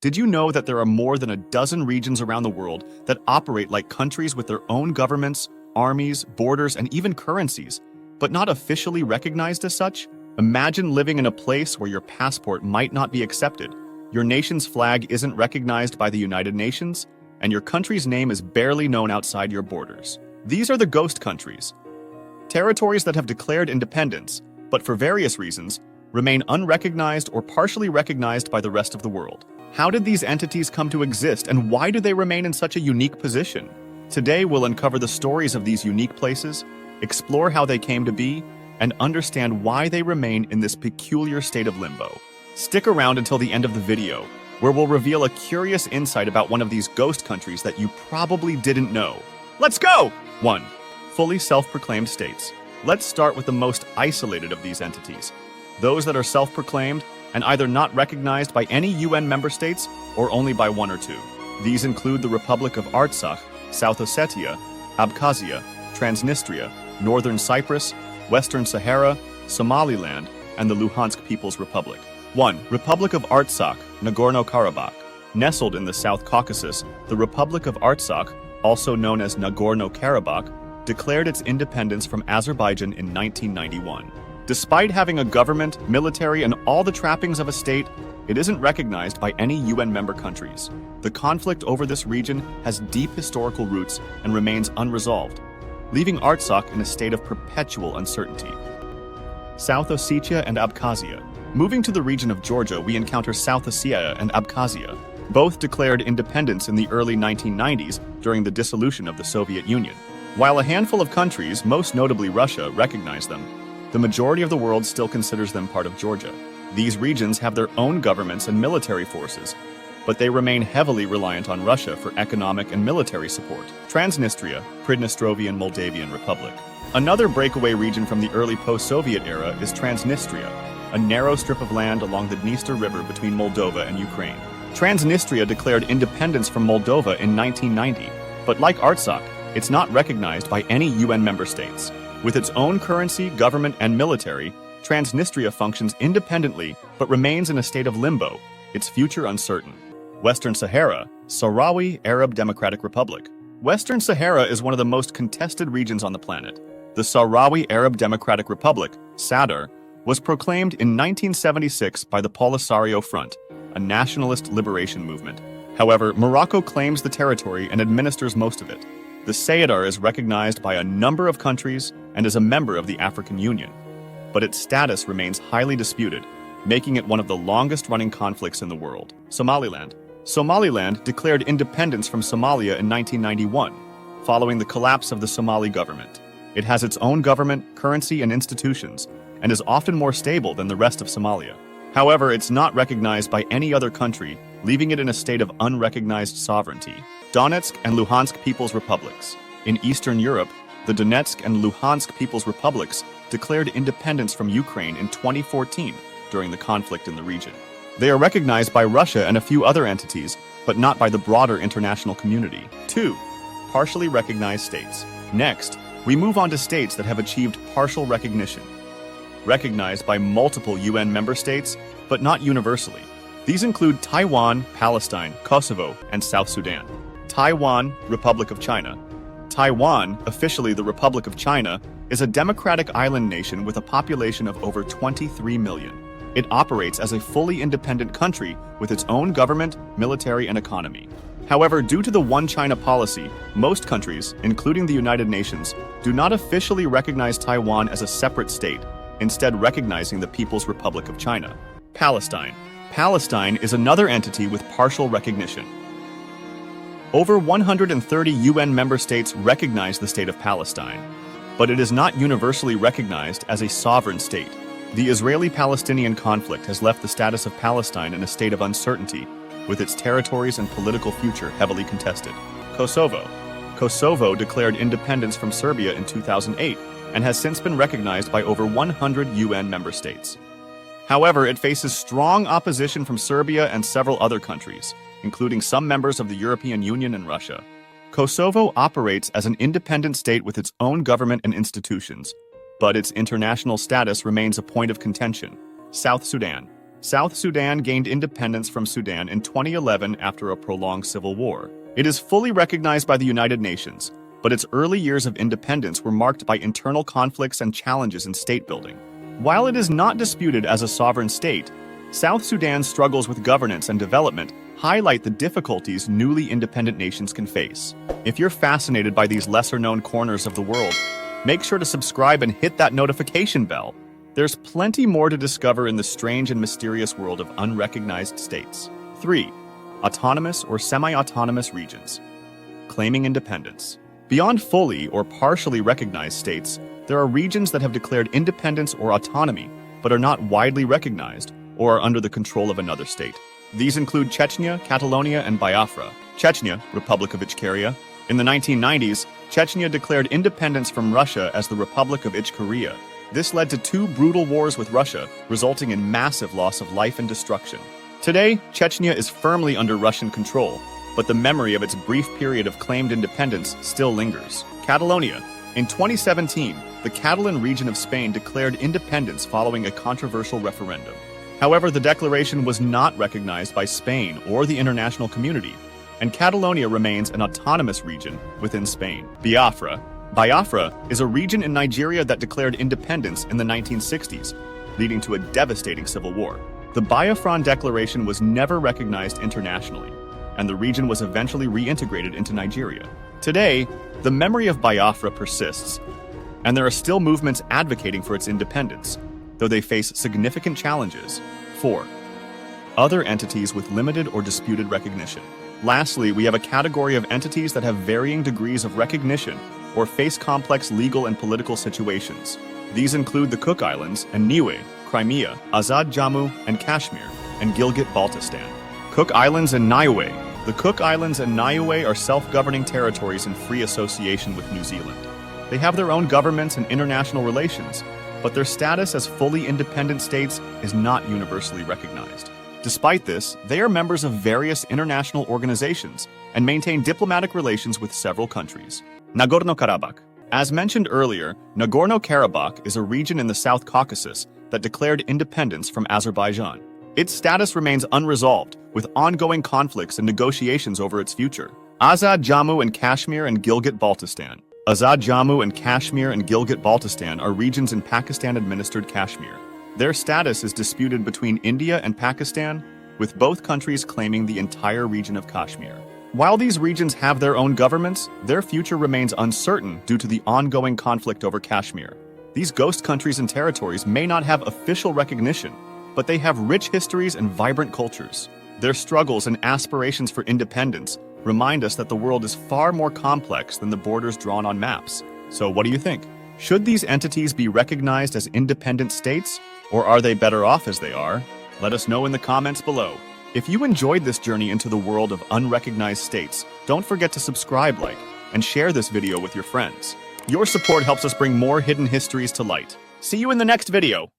Did you know that there are more than a dozen regions around the world that operate like countries with their own governments, armies, borders, and even currencies, but not officially recognized as such? Imagine living in a place where your passport might not be accepted, your nation's flag isn't recognized by the United Nations, and your country's name is barely known outside your borders. These are the ghost countries. Territories that have declared independence, but for various reasons, remain unrecognized or partially recognized by the rest of the world. How did these entities come to exist, and why do they remain in such a unique position? Today, we'll uncover the stories of these unique places, explore how they came to be, and understand why they remain in this peculiar state of limbo. Stick around until the end of the video, where we'll reveal a curious insight about one of these ghost countries that you probably didn't know. Let's go! 1. Fully self-proclaimed states. Let's start with the most isolated of these entities, those that are self-proclaimed and either not recognized by any UN member states or only by one or two. These include the Republic of Artsakh, South Ossetia, Abkhazia, Transnistria, Northern Cyprus, Western Sahara, Somaliland, and the Luhansk People's Republic. 1. Republic of Artsakh, Nagorno-Karabakh. Nestled in the South Caucasus, the Republic of Artsakh, also known as Nagorno-Karabakh, declared its independence from Azerbaijan in 1991. Despite having a government, military, and all the trappings of a state, it isn't recognized by any UN member countries. The conflict over this region has deep historical roots and remains unresolved, leaving Artsakh in a state of perpetual uncertainty. South Ossetia and Abkhazia. Moving to the region of Georgia, we encounter South Ossetia and Abkhazia. Both declared independence in the early 1990s during the dissolution of the Soviet Union. While a handful of countries, most notably Russia, recognize them, the majority of the world still considers them part of Georgia. These regions have their own governments and military forces, but they remain heavily reliant on Russia for economic and military support. Transnistria, Pridnestrovian Moldavian Republic. Another breakaway region from the early post-Soviet era is Transnistria, a narrow strip of land along the Dniester River between Moldova and Ukraine. Transnistria declared independence from Moldova in 1990, but like Artsakh, it's not recognized by any UN member states. With its own currency, government, and military, Transnistria functions independently but remains in a state of limbo, its future uncertain. Western Sahara, Sahrawi Arab Democratic Republic. Western Sahara is one of the most contested regions on the planet. The Sahrawi Arab Democratic Republic, SADR, was proclaimed in 1976 by the Polisario Front, a nationalist liberation movement. However, Morocco claims the territory and administers most of it. The SADR is recognized by a number of countries and is a member of the African Union, but its status remains highly disputed, making it one of the longest-running conflicts in the world. Somaliland. Somaliland declared independence from Somalia in 1991, following the collapse of the Somali government. It has its own government, currency, and institutions, and is often more stable than the rest of Somalia. However, it's not recognized by any other country, leaving it in a state of unrecognized sovereignty. Donetsk and Luhansk People's Republics. In Eastern Europe, the Donetsk and Luhansk People's Republics declared independence from Ukraine in 2014 during the conflict in the region. They are recognized by Russia and a few other entities, but not by the broader international community. 2. Partially recognized states. Next, we move on to states that have achieved partial recognition. Recognized by multiple UN member states, but not universally. These include Taiwan, Palestine, Kosovo, and South Sudan. Taiwan, Republic of China. Taiwan, officially the Republic of China, is a democratic island nation with a population of over 23 million. It operates as a fully independent country with its own government, military, and economy. However, due to the One China policy, most countries, including the United Nations, do not officially recognize Taiwan as a separate state, instead recognizing the People's Republic of China. Palestine. Palestine is another entity with partial recognition. Over 130 UN member states recognize the state of Palestine, but it is not universally recognized as a sovereign state. The Israeli-Palestinian conflict has left the status of Palestine in a state of uncertainty, with its territories and political future heavily contested. Kosovo. Kosovo declared independence from Serbia in 2008 and has since been recognized by over 100 UN member states. However, it faces strong opposition from Serbia and several other countries, including some members of the European Union and Russia. Kosovo operates as an independent state with its own government and institutions, but its international status remains a point of contention. South Sudan. South Sudan gained independence from Sudan in 2011 after a prolonged civil war. It is fully recognized by the United Nations, but its early years of independence were marked by internal conflicts and challenges in state building. While it is not disputed as a sovereign state, South Sudan's struggles with governance and development highlight the difficulties newly independent nations can face. If you're fascinated by these lesser-known corners of the world, make sure to subscribe and hit that notification bell. There's plenty more to discover in the strange and mysterious world of unrecognized states. 3. Autonomous or semi-autonomous regions. Claiming independence. Beyond fully or partially recognized states, there are regions that have declared independence or autonomy, but are not widely recognized or are under the control of another state. These include Chechnya, Catalonia, and Biafra. Chechnya, Republic of Ichkeria. In the 1990s, Chechnya declared independence from Russia as the Republic of Ichkeria. This led to 2 brutal wars with Russia, resulting in massive loss of life and destruction. Today, Chechnya is firmly under Russian control, but the memory of its brief period of claimed independence still lingers. Catalonia. In 2017, the Catalan region of Spain declared independence following a controversial referendum. However, the declaration was not recognized by Spain or the international community, and Catalonia remains an autonomous region within Spain. Biafra. Biafra is a region in Nigeria that declared independence in the 1960s, leading to a devastating civil war. The Biafran Declaration was never recognized internationally, and the region was eventually reintegrated into Nigeria. Today, the memory of Biafra persists, and there are still movements advocating for its independence, though they face significant challenges. 4. Other entities with limited or disputed recognition. Lastly, we have a category of entities that have varying degrees of recognition or face complex legal and political situations. These include the Cook Islands and Niue, Crimea, Azad Jammu and Kashmir, and Gilgit-Baltistan. Cook Islands and Niue. The Cook Islands and Niue are self-governing territories in free association with New Zealand. They have their own governments and international relations, but their status as fully independent states is not universally recognized. Despite this, they are members of various international organizations and maintain diplomatic relations with several countries. Nagorno-Karabakh. As mentioned earlier, Nagorno-Karabakh is a region in the South Caucasus that declared independence from Azerbaijan. Its status remains unresolved, with ongoing conflicts and negotiations over its future. Azad Jammu and Kashmir and Gilgit-Baltistan. Azad Jammu and Kashmir and Gilgit-Baltistan are regions in Pakistan-administered Kashmir. Their status is disputed between India and Pakistan, with both countries claiming the entire region of Kashmir. While these regions have their own governments, their future remains uncertain due to the ongoing conflict over Kashmir. These ghost countries and territories may not have official recognition, but they have rich histories and vibrant cultures. Their struggles and aspirations for independence remind us that the world is far more complex than the borders drawn on maps. So what do you think? Should these entities be recognized as independent states, or are they better off as they are? Let us know in the comments below. If you enjoyed this journey into the world of unrecognized states, don't forget to subscribe, like, and share this video with your friends. Your support helps us bring more hidden histories to light. See you in the next video!